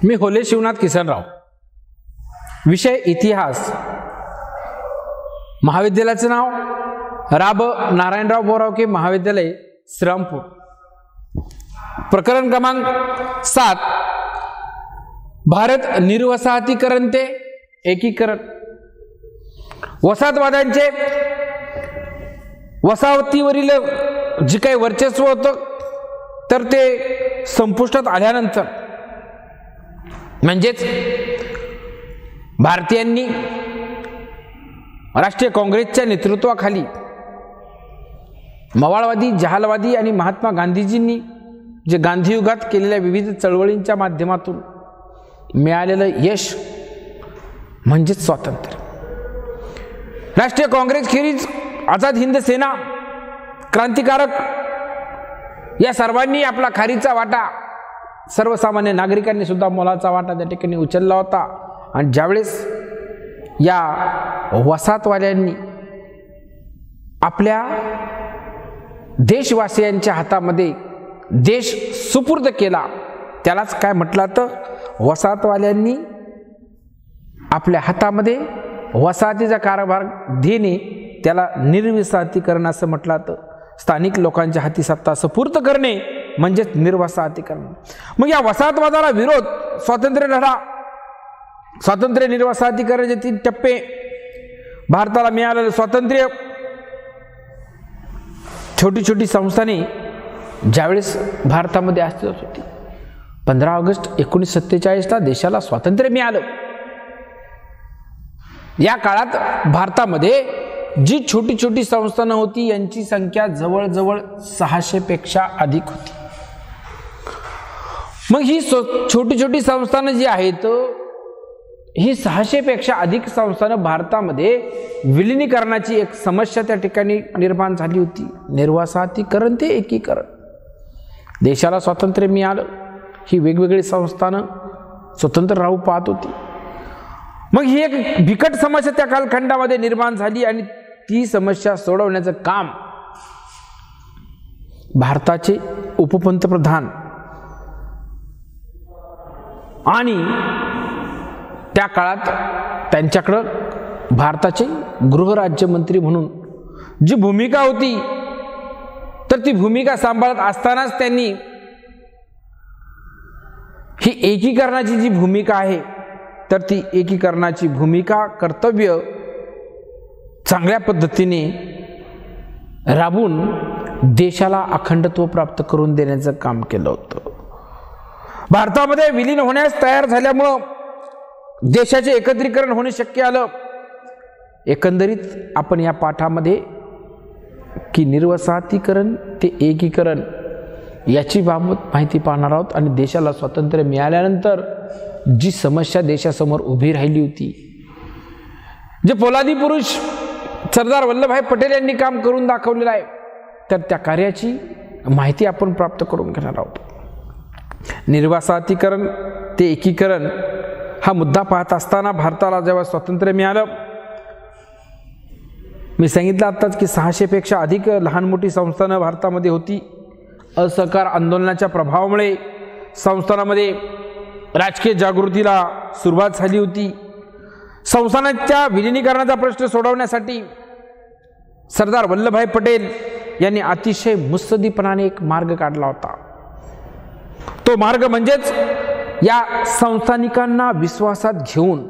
मी होले शिवनाथ किसनराव, विषय इतिहास, महाविद्यालयाचं नाव राब नारायणराव बोरावके महाविद्यालय श्रीरामपूर, प्रकरण क्रमांक 7, भारत निर्वसाहतीकरण ते एकीकरण। वसाहतवाद्यांचे वसाहतीवरील जे काही वर्चस्व होतं तर ते संपुष्टात आल्यानंतर म्हणजेच भारतीयांनी राष्ट्रीय काँग्रेसच्या नेतृत्वाखाली मवाळवादी, जहालवादी आणि महात्मा गांधीजींनी जे गांधी युगात केलेल्या विविध चळवळींच्या माध्यमातून मिळालेलं यश म्हणजेच स्वातंत्र्य। राष्ट्रीय काँग्रेस खेरीज आझाद हिंद सेना, क्रांतिकारक या सर्वांनी आपला खारीचा वाटा, सर्वसामान्य नागरिकांनी सुद्धा मोलाचा वाटा त्या ठिकाणी उचलला होता। आणि ज्यावेळेस या वसाहतवाल्यांनी आपल्या देशवासियांच्या हातामध्ये देश सुपूर्द केला, त्यालाच काय म्हटलं तर वसाहतवाल्यांनी आपल्या हातामध्ये वसाहतीचा कारभार देणे, त्याला निर्वसाहतीकरण असं म्हटलं तर स्थानिक लोकांच्या हाती सत्ता सुपूर्द करणे म्हणजेच निर्वसाहतीकरण। मग या वसाहतवादाला विरोध, स्वातंत्र्य लढा, स्वातंत्र्य निर्वसाहतीकरणाचे 3 टप्पे, भारताला मिळालेलं स्वातंत्र्य, छोटी छोटी संस्थाने ज्यावेळेस भारतामध्ये अस्तित्वात होती। 15 ऑगस्ट 1947ला देशाला स्वातंत्र्य मिळालं। या काळात भारतामध्ये जी छोटी छोटी संस्थानं होती यांची संख्या जवळजवळ 600 पेक्षा अधिक होती। मग ही छोटी छोटी संस्थानं जी आहेत, ही 600 पेक्षा अधिक संस्थानं भारतामध्ये विलिनीकरणाची एक समस्या त्या ठिकाणी निर्माण झाली होती। निर्वसाहतीकरण ते एकीकरण, देशाला स्वातंत्र्य मिळालं, ही वेगवेगळी संस्थानं स्वतंत्र राहू पाहत होती। मग ही एक बिकट समस्या त्या कालखंडामध्ये निर्माण झाली आणि ती समस्या सोडवण्याचं काम भारताचे उपपंतप्रधान आणि त्या काळात त्यांच्याकडं भारताचे गृहराज्यमंत्री म्हणून जी भूमिका होती, तर ती भूमिका सांभाळत असतानाच त्यांनी ही एकीकरणाची जी भूमिका आहे, तर ती एकीकरणाची भूमिका, कर्तव्य चांगल्या पद्धतीने राबून देशाला अखंडत्व प्राप्त करून देण्याचं काम केलं होतं। भारतामध्ये विलीन होण्यास तयार झाल्यामुळं देशाचे एकत्रीकरण होणे शक्य आलं। एकंदरीत आपण या पाठामध्ये की निर्वसाहतीकरण ते एकीकरण याची बाबत माहिती पाहणार आहोत आणि देशाला स्वातंत्र्य मिळाल्यानंतर जी समस्या देशासमोर उभी राहिली होती, जे पोलादी पुरुष सरदार वल्लभभाई पटेल यांनी काम करून दाखवलेलं आहे, तर त्या कार्याची माहिती आपण प्राप्त करून घेणार आहोत। निर्वसाहतीकरण ते एकीकरण हा मुद्दा पाहत असताना भारताला जेव्हा स्वातंत्र्य मिळालं, मी सांगितलं आताच की 600 पेक्षा अधिक लहान मोठी संस्थानं भारतामध्ये होती। असहकार आंदोलनाच्या प्रभावामुळे संस्थानामध्ये राजकीय जागृतीला सुरुवात झाली होती। संस्थानाच्या विलिनीकरणाचा प्रश्न सोडवण्यासाठी सरदार वल्लभभाई पटेल यांनी अतिशय मुत्सद्दीपणाने एक मार्ग काढला होता। तो मार्ग म्हणजेच या संस्थानिकांना विश्वासात घेऊन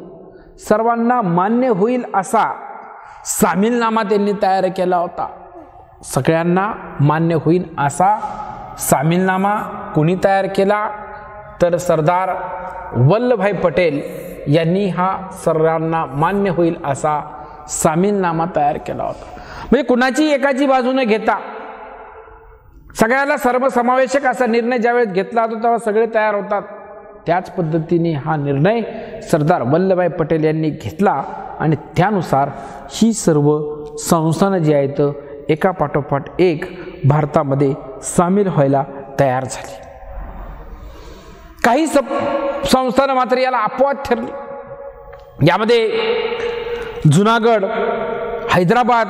सर्वांना मान्य होईल असा सामीलनामा त्यांनी तयार केला होता। सगळ्यांना मान्य होईल असा सामीलनामा कोणी तयार केला तर सरदार वल्लभभाई पटेल यांनी हा सर्वांना मान्य होईल असा सामीलनामा तयार केला होता। म्हणजे कुणाची एकाची बाजू न घेता सगळ्याला सर्वसमावेशक असा निर्णय ज्यावेळेस घेतला जातो तेव्हा सगळे तयार होतात। त्याच पद्धतीने हा निर्णय सरदार वल्लभभाई पटेल यांनी घेतला आणि त्यानुसार ही सर्व संस्थानं जी आहेत एका पाठोपाठ एक भारतामध्ये सामील व्हायला तयार झाली। काही संस्थानं मात्र याला अपवाद ठरली। यामध्ये जुनागड, हैदराबाद,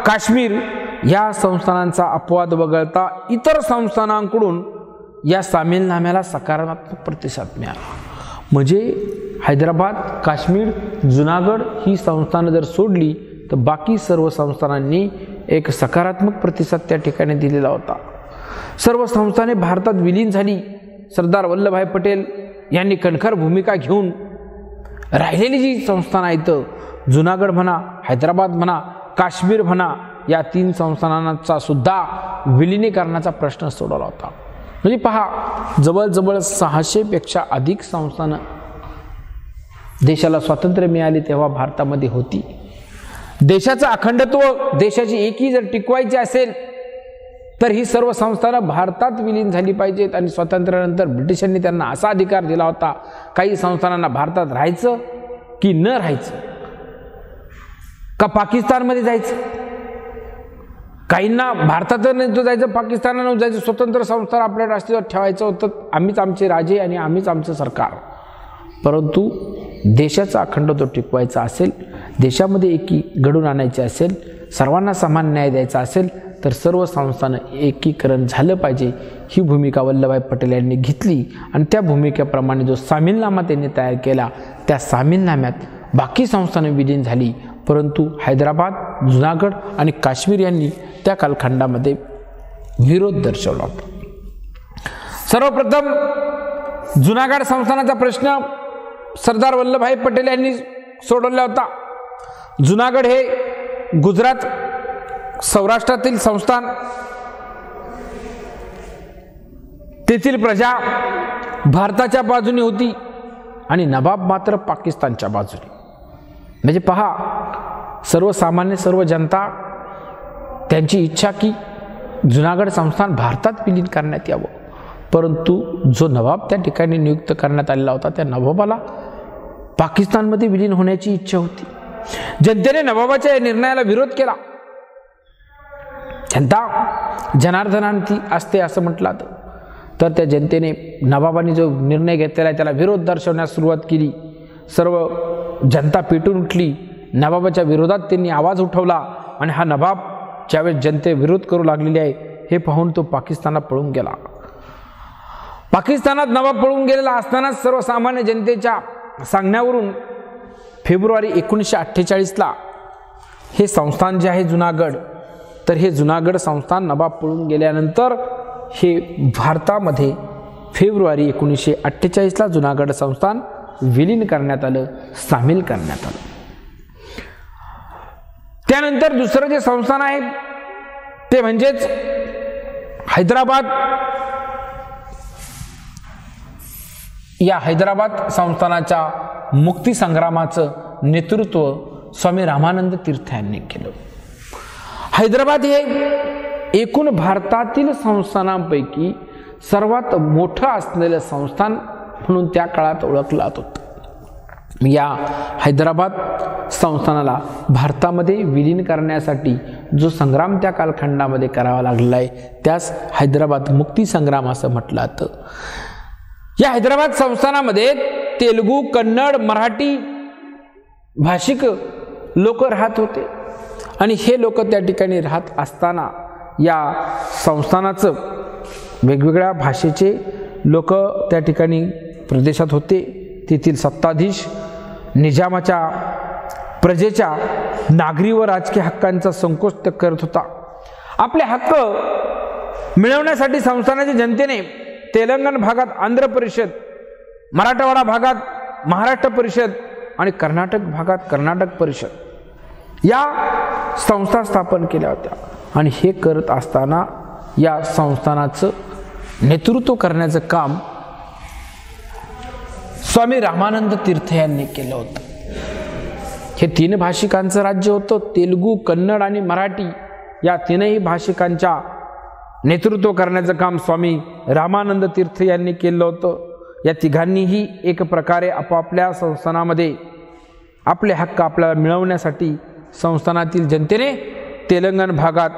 काश्मीर या संस्थानांचा अपवाद वगळता इतर संस्थानांकडून या सामीलनाम्याला सकारात्मक प्रतिसाद मिळाला. म्हणजे हैदराबाद, काश्मीर, जुनागड ही संस्थानं जर सोडली तर बाकी सर्व संस्थानांनी एक सकारात्मक प्रतिसाद त्या ठिकाणी दिलेला होता. सर्व संस्थाने भारतात विलीन झाली. सरदार वल्लभभाई पटेल यांनी कणखर भूमिका घेऊन राहिलेली जी संस्थानं आहेत, जुनागड म्हणा, हैदराबाद म्हणा, काश्मीर म्हणा, या 3 संस्थानांचा सुद्धा विलिनीकरणाचा प्रश्न सोडवला होता. म्हणजे पहा, जवळजवळ 600 पेक्षा अधिक संस्थानं देशाला स्वातंत्र्य मिळाले तेव्हा भारतामध्ये होती. देशाचं अखंडत्व, देशाची एकी जर टिकवायची असेल तर ही सर्व संस्थानं भारतात विलीन झाली पाहिजेत. आणि स्वातंत्र्यानंतर ब्रिटिशांनी त्यांना असा अधिकार दिला होता, काही संस्थानांना भारतात राहायचं की न राहायचं, का पाकिस्तानमध्ये जायचं, काहींना भारतात नव्हतं जायचं, पाकिस्तानला नव्हतं जायचं, स्वतंत्र संस्था आपल्या राष्ट्रीय ठेवायचं होतं. आम्हीच आमचे राजे आणि आम्हीच आमचं सरकार. परंतु देशाचा अखंडत्व टिकवायचा असेल, देशामध्ये एकी घडून आणायची असेल, सर्वांना समान न्याय द्यायचा असेल तर सर्व संस्थांना एकीकरण झालं पाहिजे. ही भूमिका वल्लभभाई पटेल यांनी घेतली आणि त्या भूमिकेप्रमाणे जो सामीलनामा त्यांनी तयार केला, त्या सामीलनाम्यात बाकी संस्थानं विलीन झाली. परंतु हैदराबाद, जुनागड आणि काश्मीर यांनी त्या कालखंडामध्ये विरोध दर्शवला होता. सर्वप्रथम जुनागड संस्थानाचा प्रश्न सरदार वल्लभभाई पटेल यांनी सोडवला होता. जुनागड हे गुजरात, सौराष्ट्रातील संस्थान, तेथील प्रजा भारताच्या बाजूने होती आणि नवाब मात्र पाकिस्तानच्या बाजूने. म्हणजे पहा, सर्वसामान्य सर्व जनता त्यांची इच्छा की जुनागड संस्थान भारतात विलीन करण्यात यावं. परंतु जो नवाब त्या ठिकाणी नियुक्त करण्यात आलेला होता, त्या नवाबाला पाकिस्तानमध्ये विलीन होण्याची इच्छा होती. जनतेने नवाबाच्या या निर्णयाला विरोध केला. जनता जनार्दनांती असते असं म्हटलं तर त्या जनतेने नवाबांनी जो निर्णय घेतलेला आहे त्याला विरोध दर्शवण्यास सुरुवात केली. सर्व जनता पेटून उठली. नवाबाच्या विरोधात त्यांनी आवाज उठवला आणि हा नवाब ज्यावेळेस जनते विरोध करू लागलेली आहे हे पाहून तो पाकिस्तानात पळून गेला. पाकिस्तानात नवाब पळून गेलेला असतानाच सर्वसामान्य जनतेच्या सांगण्यावरून फेब्रुवारी 1948ला हे संस्थान जे आहे जुनागड, तर हे जुनागड संस्थान नवाब पळून गेल्यानंतर हे भारतामध्ये फेब्रुवारी 1948ला जुनागड संस्थान विलीन करण्यात आलं, सामील करण्यात आलं. त्यानंतर दुसरं जे संस्थान आहे ते म्हणजेच हैदराबाद. या हैदराबाद संस्थानाच्या मुक्ती संग्रामाचं नेतृत्व स्वामी रामानंद तीर्थ यांनी केलं. हैदराबाद हे एकूण भारतातील संस्थानांपैकी सर्वात मोठं असलेलं संस्थान म्हणून त्या काळात ओळखलं जात होतं. या हैदराबाद संस्थानाला भारतामध्ये विलीन करण्यासाठी जो संग्राम त्या कालखंडामध्ये करावा लागलेला आहे त्यास हैदराबाद मुक्ती संग्राम असं म्हटलं जातं. या हैदराबाद संस्थानामध्ये तेलुगू, कन्नड, मराठी भाषिक लोक राहत होते आणि हे लोक त्या ठिकाणी राहत असताना या संस्थानाचं वेगवेगळ्या भाषेचे लोक त्या ठिकाणी प्रदेशात होते. तेथील सत्ताधीश निजामाच्या प्रजेच्या नागरी व राजकीय हक्कांचा संकोच करत होता. आपले हक्क मिळवण्यासाठी संस्थानाच्या जनतेने तेलंगण भागात आंध्र परिषद, मराठवाडा भागात महाराष्ट्र परिषद आणि कर्नाटक भागात कर्नाटक परिषद या संस्था स्थापन केल्या होत्या. आणि हे करत असताना या संस्थानाचं नेतृत्व करण्याचं काम स्वामी रामानंद तीर्थ यांनी केलं होतं. हे 3 भाषिकांचं राज्य होतं. तेलुगू, कन्नड आणि मराठी या 3ही भाषिकांच्या नेतृत्व करण्याचं काम स्वामी रामानंद तीर्थ यांनी केलं होतं. या तिघांनीही एक प्रकारे आपापल्या संस्थानामध्ये आपले हक्क आपल्याला मिळवण्यासाठी संस्थानातील जनतेने तेलंगण भागात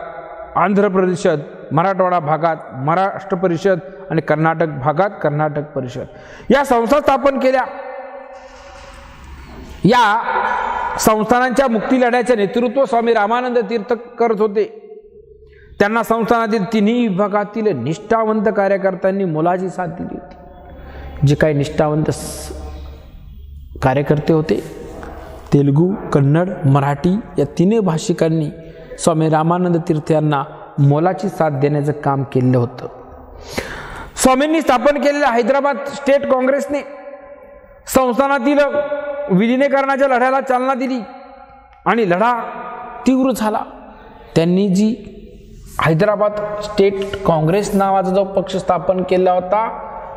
आंध्र परिषद, मराठवाडा भागात महाराष्ट्र परिषद आणि कर्नाटक भागात कर्नाटक परिषद या संस्था स्थापन केल्या. या संस्थानांच्या मुक्ती लढ्याचे नेतृत्व स्वामी रामानंद तीर्थ करत होते. त्यांना संस्थानातील तिन्ही विभागातील निष्ठावंत कार्यकर्त्यांनी मोलाची साथ दिली होती. जे काही निष्ठावंत कार्यकर्ते होते, तेलुगू, कन्नड, मराठी या तिन्ही भाषिकांनी स्वामी रामानंद तीर्थ यांना मोलाची साथ देण्याचं काम केलं होतं. स्वामींनी स्थापन केलेल्या हैदराबाद स्टेट काँग्रेसने संस्थानातील विलीनीकरणाच्या लढ्याला चालना दिली आणि लढा तीव्र झाला. त्यांनी जी हैदराबाद स्टेट काँग्रेस नावाचा जो पक्ष स्थापन केला होता,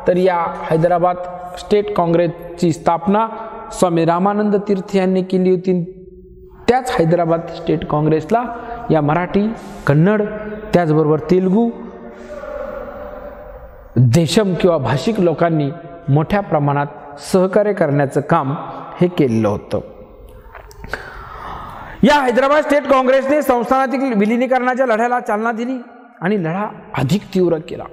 तर या हैदराबाद स्टेट काँग्रेसची स्थापना स्वामी रामानंद तीर्थ यांनी केली होती. त्याच हैदराबाद स्टेट काँग्रेसला या मराठी, कन्नड, त्याचबरोबर तेलुगू, देशम किंवा भाषिक लोकांनी मोठ्या प्रमाणात सहकार्य करण्याचं काम हे केलेलं होतं. या हैदराबाद स्टेट काँग्रेसने संस्थानातील विलीनीकरणाच्या लढ्याला चालना दिली आणि लढा अधिक तीव्र केला.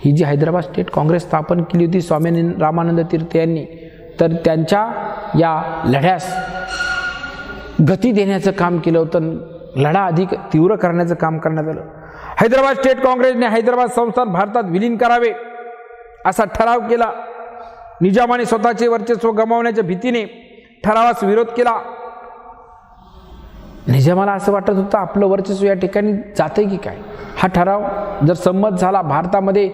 ही जी हैदराबाद स्टेट काँग्रेस स्थापन केली होती स्वामी रामानंद तीर्थ यांनी, तर त्यांच्या या लढ्यास गती देण्याचं काम केलं होतं. लढा अधिक तीव्र करण्याचं काम करण्यात आलं. हैदराबाद स्टेट काँग्रेसने हैदराबाद संस्थान भारतात विलीन करावे असा ठराव केला. निजामाने स्वतःचे वर्चस्व गमावण्याच्या भीतीने ठरावास विरोध केला. निजामाला असं वाटत होतं आपलं वर्चस्व या ठिकाणी जाते की काय. हा ठराव जर संमत झाला, भारतामध्ये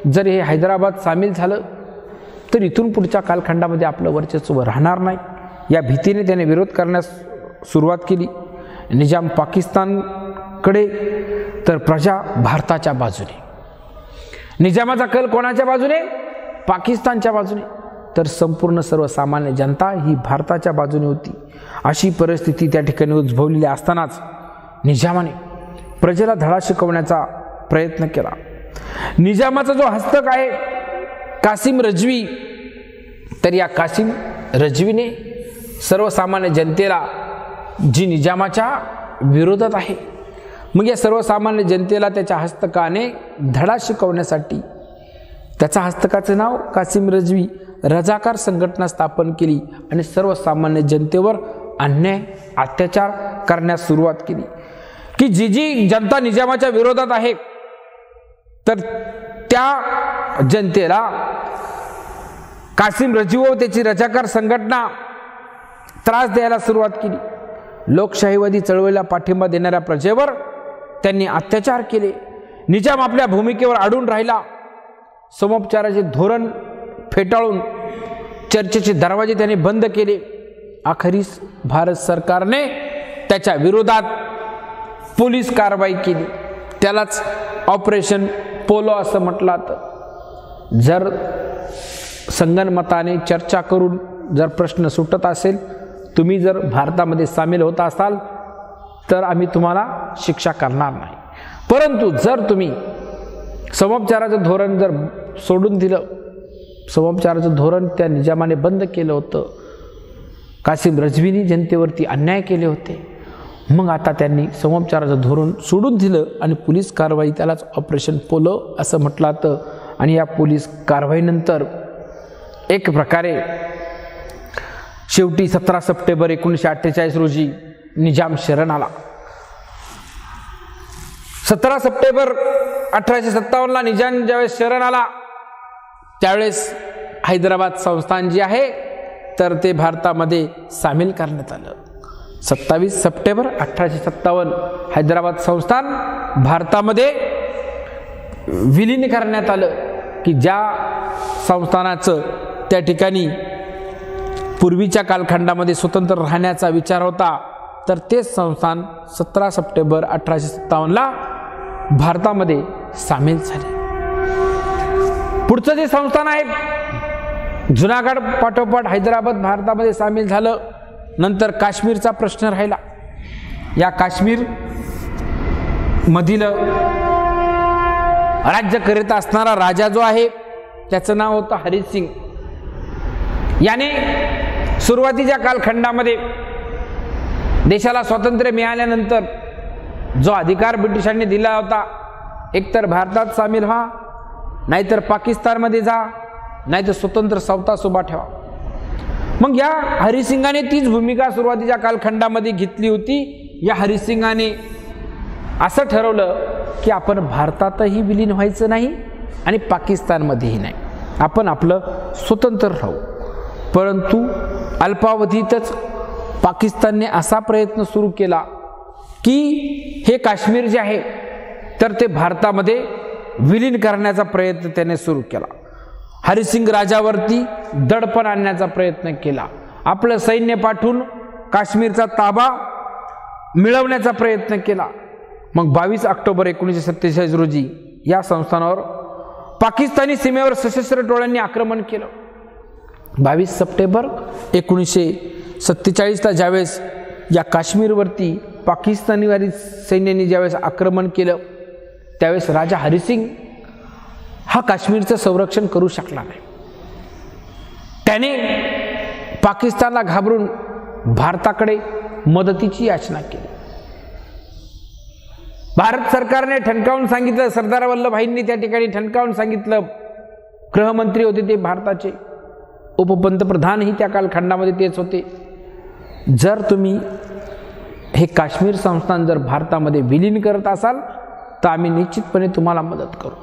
जर हे हैदराबाद सामील झालं, तर इथून पुढच्या कालखंडामध्ये आपलं वर्चस्व राहणार नाही. या भीतीने त्याने विरोध करण्यास सुरुवात केली. निजाम पाकिस्तानकडे तर प्रजा भारताच्या बाजूने. निजामाचा कल कोणाच्या बाजूने? पाकिस्तानच्या बाजूने. तर संपूर्ण सर्वसामान्य जनता ही भारताच्या बाजूने होती. अशी परिस्थिती त्या ठिकाणी उद्भवलेली असतानाच निजामाने प्रजेला धडा शिकवण्याचा प्रयत्न केला. निजामाचा जो हस्तक आहे कासिम रजवी, तर या कासिम रजवीने सर्वसामान्य जनतेला जी निजामाच्या विरोधात आहे, मग या सर्वसामान्य जनतेला त्याच्या हस्तकाने धडा शिकवण्यासाठी त्याच्या हस्तकाचं नाव कासिम रजवी रजाकार संघटना स्थापन केली आणि सर्वसामान्य जनतेवर अन्याय अत्याचार करण्यास सुरुवात केली. की जी जी जनता निजामाच्या विरोधात आहे, तर त्या जनतेला कासिम रजवी व त्याची रजाकार संघटना त्रास द्यायला सुरुवात केली. लोकशाहीवादी चळवळीला पाठिंबा देणाऱ्या प्रजेवर त्यांनी अत्याचार केले. निजाम आपल्या भूमिकेवर अडून राहिला. समोपचाराचे धोरण फेटाळून चर्चेचे दरवाजे त्याने बंद केले. अखेरीस भारत सरकारने त्याच्या विरोधात पोलीस कारवाई केली. त्यालाच ऑपरेशन पोलो असं म्हटलं जातं. जर संगनमताने चर्चा करून जर प्रश्न सुटत असेल, तुम्ही जर भारतामध्ये सामील होत असाल, तर आम्ही तुम्हाला शिक्षा करणार नाही. परंतु जर तुम्ही समोपचाराचं धोरण जर सोडून दिलं, समोपचाराचं धोरण त्या निजामाने बंद केलं होतं, कासिम रजवीनी जनतेवरती अन्याय केले होते, मग आता त्यांनी समोपचाराचं धोरण सोडून दिलं आणि पोलीस कारवाई, त्यालाच ऑपरेशन पोलो असं म्हटलं जातं. आणि या पोलीस कारवाईनंतर एक प्रकारे शेवटी 17 सप्टेंबर 1948 रोजी निजाम शरण आला. 17 सप्टेंबर 1857ला निजाम ज्यावेळेस शरण आला, त्यावेळेस हैदराबाद संस्थान जे आहे तर ते भारतामध्ये सामील करण्यात आलं. 27 सप्टेंबर 1857 हैदराबाद संस्थान भारतामध्ये विलीन करण्यात आलं. की ज्या संस्थानाचं त्या ठिकाणी पूर्वीच्या कालखंडामध्ये स्वतंत्र राहण्याचा विचार होता, तर तेच संस्थान 17 सप्टेंबर 1857ला भारतामध्ये सामील झाले. पुढचं जे संस्थान आहे जुनागड पाठोपाठ हैदराबाद भारतामध्ये सामील झालं. नंतर काश्मीरचा प्रश्न राहिला. या काश्मीर मधील राज्य करीत असणारा राजा जो आहे त्याचं नाव होतं हरिसिंग. याने सुरुवातीच्या कालखंडामध्ये देशाला स्वातंत्र्य मिळाल्यानंतर जो अधिकार ब्रिटिशांनी दिला होता, एकतर भारतात सामील व्हा, नाहीतर पाकिस्तानमध्ये जा, नाहीतर स्वतंत्र सत्ता उभा ठेवा. मग या हरिसिंगाने तीच भूमिका सुरुवातीच्या कालखंडामध्ये घेतली होती. या हरिसिंगाने असं ठरवलं की आपण भारतातही विलीन व्हायचं नाही आणि पाकिस्तानमध्येही नाही, आपण आपलं स्वतंत्र राहू. परंतु अल्पावधीतच पाकिस्तानने असा प्रयत्न सुरू केला की हे काश्मीर जे आहे तर ते भारतामध्ये विलीन करण्याचा प्रयत्न त्याने सुरू केला. हरिसिंग राजावरती दडपण आणण्याचा प्रयत्न केला. आपलं सैन्य पाठवून काश्मीरचा ताबा मिळवण्याचा प्रयत्न केला. मग 22 ऑक्टोबर 1947 रोजी या संस्थानावर पाकिस्तानी सीमेवर सशस्त्र टोळ्यांनी आक्रमण केलं. 22 सप्टेंबर 1947ला ज्यावेळेस या काश्मीरवरती पाकिस्तानी सैन्याने ज्यावेळेस आक्रमण केलं त्यावेळेस राजा हरिसिंग हा काश्मीरचं संरक्षण करू शकला नाही. त्याने पाकिस्तानला घाबरून भारताकडे मदतीची याचना केली. भारत सरकारने ठणकावून सांगितलं, सरदार वल्लभभाईंनी त्या ठिकाणी ठणकावून सांगितलं, गृहमंत्री होते ते भारताचे, उपपंतप्रधानही त्या कालखंडामध्ये तेच होते, जर तुम्ही हे काश्मीर संस्थान जर भारतामध्ये विलीन करत असाल तर आम्ही निश्चितपणे तुम्हाला मदत करू.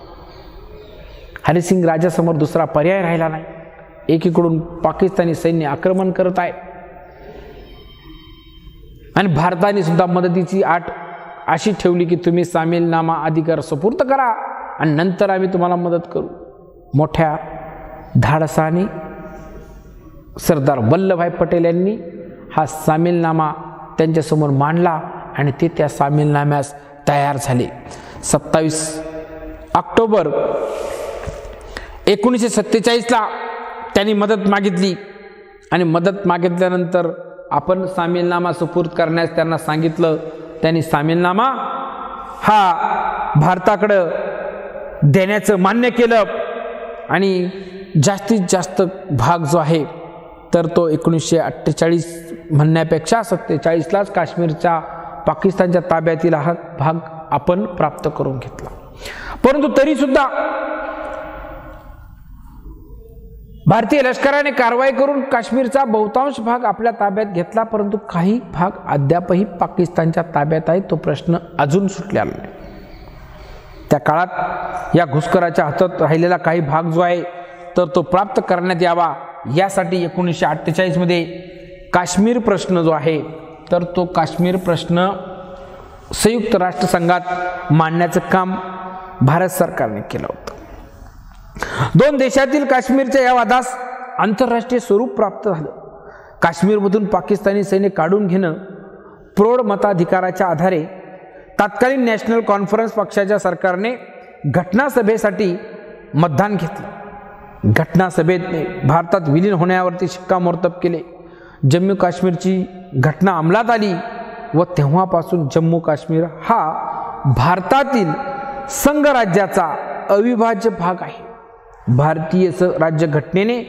हरिसिंग राजासमोर दुसरा पर्याय राहिला नाही. एकीकडून पाकिस्तानी सैन्य आक्रमण करत आहे आणि भारताने सुद्धा मदतीची आट अशी ठेवली की तुम्ही सामीलनामा अधिकार सुपूर्द करा आणि नंतर आम्ही तुम्हाला मदत करू. मोठ्या धाडसाने सरदार वल्लभभाई पटेल यांनी हा सामीलनामा त्यांच्यासमोर मांडला आणि ते त्या सामीलनाम्यास तयार झाले. 27 ऑक्टोबर 1947ला त्यांनी मदत मागितली आणि मदत मागितल्यानंतर आपण सामीलनामा सुपूर्द करण्यास त्यांना सांगितलं. त्यांनी सामीलनामा हा भारताकडं देण्याचं मान्य केलं आणि जास्तीत जास्त भाग जो आहे तर तो 1948 म्हणण्यापेक्षा 47लाच काश्मीरच्या पाकिस्तानच्या ताब्यातील हा भाग आपण प्राप्त करून घेतला. परंतु तरी सुद्धा भारतीय लष्कराने कारवाई करून काश्मीरचा बहुतांश भाग आपल्या ताब्यात घेतला, परंतु काही भाग अद्यापही पाकिस्तानच्या ताब्यात आहे. तो प्रश्न अजून सुटलेला नाही. त्या काळात या घुसखोराच्या हातात राहिलेला काही भाग जो आहे तर तो प्राप्त करण्यात यावा यासाठी 1948 मध्ये काश्मीर प्रश्न जो आहे तर तो काश्मीर प्रश्न संयुक्त राष्ट्रसंघात मांडण्याचं काम भारत सरकारने केलं होतं. दोन देशातील काश्मीरच्या या वादास आंतरराष्ट्रीय स्वरूप प्राप्त झालं. काश्मीरमधून पाकिस्तानी सैन्य काढून घेणं प्रौढ मताधिकाराच्या आधारे तत्कालीन नॅशनल कॉन्फरन्स पक्षाच्या सरकारने घटनासभेसाठी मतदान घेतलं. घटनासभेने भारतात विलीन होण्यावरती शिक्कामोर्तब केले. जम्मू काश्मीरची घटना अंमलात आली व तेव्हापासून जम्मू काश्मीर हा भारतातील संघराज्याचा अविभाज्य भाग आहे. भारतीय राज्यघटनेने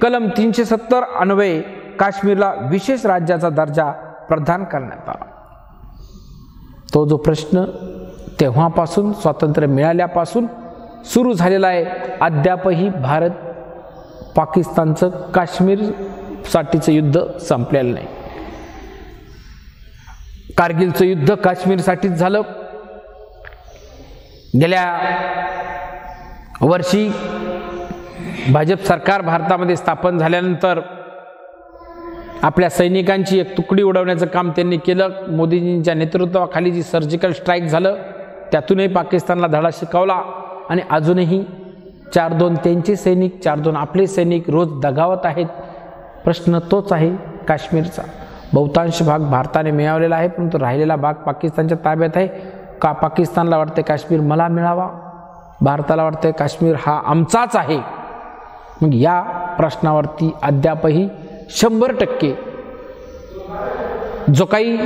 कलम 370 अन्वये काश्मीरला विशेष राज्याचा दर्जा प्रदान करण्यात आला. तो जो प्रश्न तेव्हापासून स्वातंत्र्य मिळाल्यापासून सुरू झालेला आहे. अद्यापही भारत पाकिस्तानचं काश्मीरसाठीचं युद्ध संपलेलं नाही. कारगिलचं युद्ध काश्मीरसाठीच झालं. गेल्या वर्षी भाजप सरकार भारतामध्ये स्थापन झाल्यानंतर आपल्या सैनिकांची एक तुकडी उडवण्याचं काम त्यांनी केलं. मोदीजींच्या नेतृत्वाखाली जी सर्जिकल स्ट्राईक झालं त्यातूनही पाकिस्तानला धडा शिकवला आणि अजूनही 4-2 त्यांचे सैनिक 4-2 आपले सैनिक रोज दगावत आहेत. प्रश्न तोच आहे काश्मीरचा. बहुतांश भाग भारताने मिळवलेला आहे, परंतु राहिलेला भाग पाकिस्तानच्या ताब्यात आहे. का पाकिस्तानला वाटते काश्मीर मला मिळावा, भारताला वाटते काश्मीर हा आमचाच आहे. मग या प्रश्नावरती अद्यापही 100% जो काही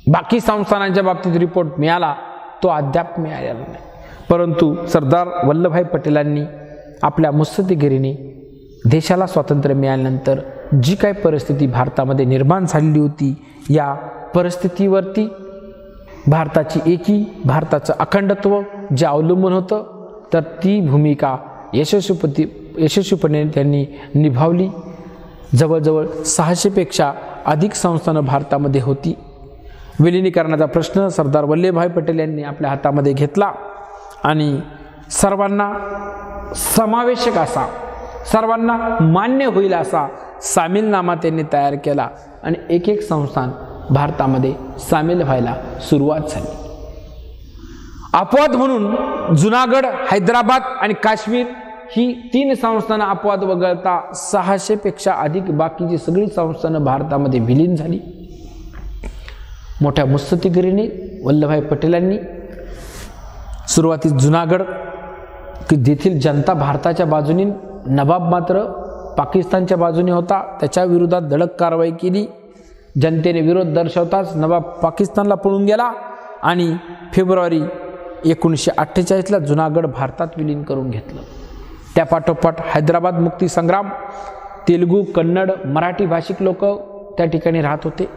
बाकी संस्थानांच्या बाबतीत रिपोर्ट मिळाला तो अद्याप मिळालेला नाही. परंतु सरदार वल्लभभाई पटेलांनी आपल्या मुत्सद्देगिरीने देशाला स्वातंत्र्य मिळाल्यानंतर जी काही परिस्थिती भारतामध्ये निर्माण झालेली होती या परिस्थितीवरती भारताची एकी, भारताचं अखंडत्व जे अवलंबून होतं तर ती भूमिका यशस्वीपणे त्यांनी निभावली. जवळजवळ 600पेक्षा अधिक संस्थानं भारतामध्ये होती. विलिनीकरणाचा प्रश्न सरदार वल्लभभाई पटेल यांनी आपल्या हातामध्ये घेतला आणि सर्वांना समावेशक असा, सर्वांना मान्य होईल असा सामीलनामा त्यांनी तयार केला आणि एक एक संस्थान भारतामध्ये सामील व्हायला सुरुवात झाली. अपवाद म्हणून जुनागड, हैदराबाद आणि काश्मीर ही 3 संस्थानं अपवाद वगळता 600 पेक्षा अधिक बाकीची सगळी संस्थानं भारतामध्ये विलीन झाली. मोठ्या मुत्सद्देगिरीने वल्लभभाई पटेलांनी सुरुवातीस जुनागड की तेथील जनता भारताच्या बाजूने, नवाब मात्र पाकिस्तानच्या बाजूने होता, त्याच्या विरोधात धडक कारवाई केली. जनतेने विरोध दर्शवताच नवाब पाकिस्तानला पळून गेला आणि फेब्रुवारी 1948ला जुनागड भारतात विलीन करून घेतलं. त्यापाठोपाठ हैदराबाद मुक्ती संग्राम, तेलुगू, कन्नड, मराठी भाषिक लोक त्या ठिकाणी राहत होते.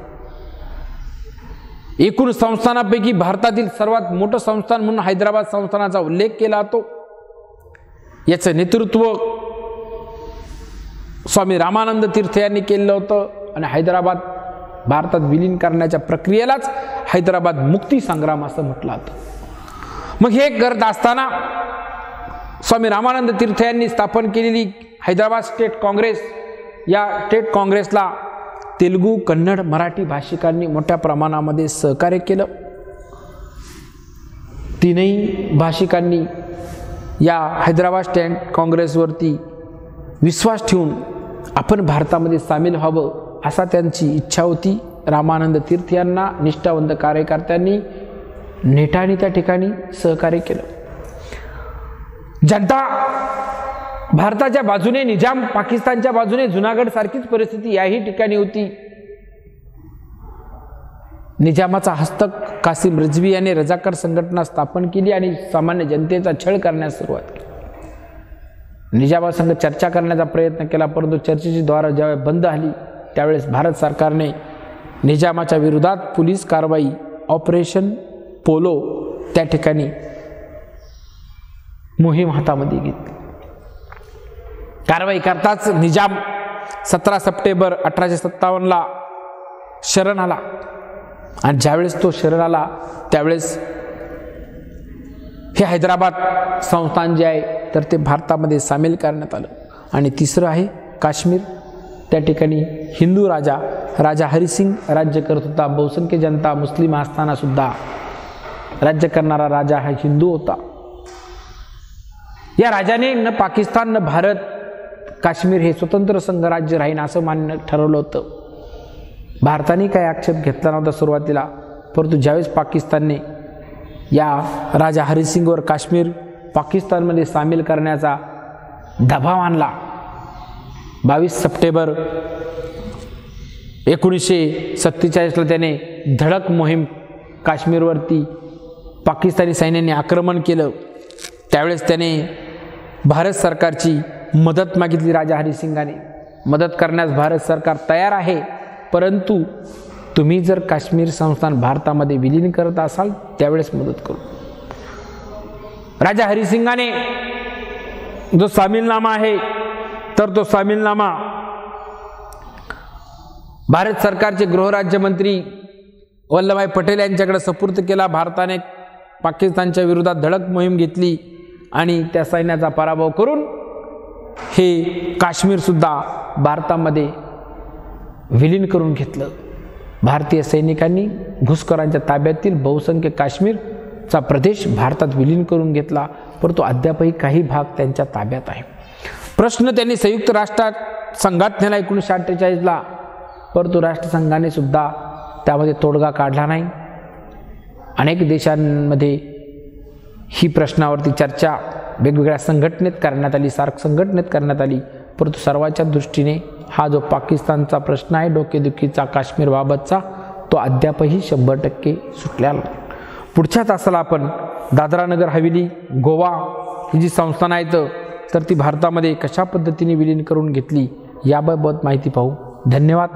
एकूण संस्थानापैकी भारतातील सर्वात मोठं संस्थान म्हणून हैदराबाद संस्थानाचा उल्लेख केला जातो. याचं नेतृत्व स्वामी रामानंद तीर्थ यांनी केलं होतं आणि हैदराबाद भारतात विलीन करण्याच्या प्रक्रियेलाच हैदराबाद मुक्ती संग्राम असं म्हटलं जातं. मग हे करत असताना स्वामी रामानंद तीर्थ यांनी स्थापन केलेली हैदराबाद स्टेट काँग्रेस, या स्टेट काँग्रेसला तेलुगू, कन्नड, मराठी भाषिकांनी मोठ्या प्रमाणामध्ये सहकार्य केलं. 3ही भाषिकांनी या हैदराबाद स्टेट काँग्रेसवरती विश्वास ठेवून आपण भारतामध्ये सामील व्हावं असा त्यांची इच्छा होती. रामानंद तीर्थ यांना निष्ठावंत कार्यकर्त्यांनी नेटाने त्या ठिकाणी सहकार्य केलं. जनता भारताच्या बाजूने, निजाम पाकिस्तानच्या बाजूने, जुनागड सारखीच परिस्थिती याही ठिकाणी होती. निजामाचा हस्तक कासिम रिझवी याने रजाकार संघटना स्थापन केली आणि सामान्य जनतेचा छळ करण्यास सुरुवात केली. निजामासंग चर्चा करण्याचा प्रयत्न केला, परंतु चर्चेची द्वार ज्यावेळेस बंद झाली त्यावेळेस भारत सरकारने निजामाच्या विरोधात पोलीस कारवाई, ऑपरेशन पोलो त्या ठिकाणी मोहीम हातामध्ये घेतली. कारवाई करताच निजाम 17 सप्टेंबर 1857ला शरण आला आणि ज्यावेळेस तो शरण आला त्यावेळेस हे हैदराबाद संस्थान जे आहे तर ते भारतामध्ये सामील करण्यात आलं. आणि तिसरं आहे काश्मीर. त्या ठिकाणी हिंदू राजा हरिसिंग राज्य करत होता. बहुसंख्य जनता मुस्लिम असताना सुद्धा राज्य करणारा राजा हा हिंदू होता. या राजाने न पाकिस्तान न भारत, काश्मीर हे स्वतंत्र संघराज्य राहीन असं मान्य ठरवलं होतं. भारताने काही आक्षेप घेतला नव्हता सुरुवातीला, परंतु ज्यावेळेस पाकिस्तानने या राजा हरिसिंगवर काश्मीर पाकिस्तानमध्ये सामील करण्याचा दबाव आणला, 22 सप्टेंबर 1947ला त्याने धडक मोहीम काश्मीरवरती पाकिस्तानी सैन्याने आक्रमण केलं. त्यावेळेस त्याने भारत सरकारची मदत मागितली. राजा हरिसिंगाने मदत करण्यास भारत सरकार तयार आहे, परंतु तुम्ही जर काश्मीर संस्थान भारतामध्ये विलीन करत असाल त्यावेळेस मदत करू. राजा हरिसिंगाने जो सामीलनामा आहे तर तो सामीलनामा भारत सरकारचे गृहराज्यमंत्री वल्लभभाई पटेल यांच्याकडे सुपूर्द केला. भारताने पाकिस्तानच्या विरोधात धडक मोहीम घेतली आणि त्या सैन्याचा पराभव करून हे काश्मीर सुद्धा भारतामध्ये विलीन करून घेतलं. भारतीय सैनिकांनी घुसखोरांच्या ताब्यातील बहुसंख्य काश्मीरचा प्रदेश भारतात विलीन करून घेतला, परंतु अद्यापही काही भाग त्यांच्या ताब्यात आहे. प्रश्न त्यांनी संयुक्त राष्ट्र संघात नेला 1948ला, परंतु राष्ट्रसंघाने सुद्धा त्यामध्ये तोडगा काढला नाही. अनेक देशांमध्ये ही प्रश्नावरती चर्चा वेगवेगळ्या संघटनेत करण्यात आली, सार्क संघटनेत करण्यात आली, परंतु सर्वांच्या दृष्टीने हा जो पाकिस्तानचा प्रश्न आहे डोकेदुखीचा काश्मीरबाबतचा, तो अद्यापही 100% सुटलेला नाही. पुढच्या तासाला आपण दादरा नगर हवेली, गोवा ही जी संस्थानं आहेत तर ती भारतामध्ये कशा पद्धतीने विलीन करून घेतली याबाबत माहिती पाहू. धन्यवाद.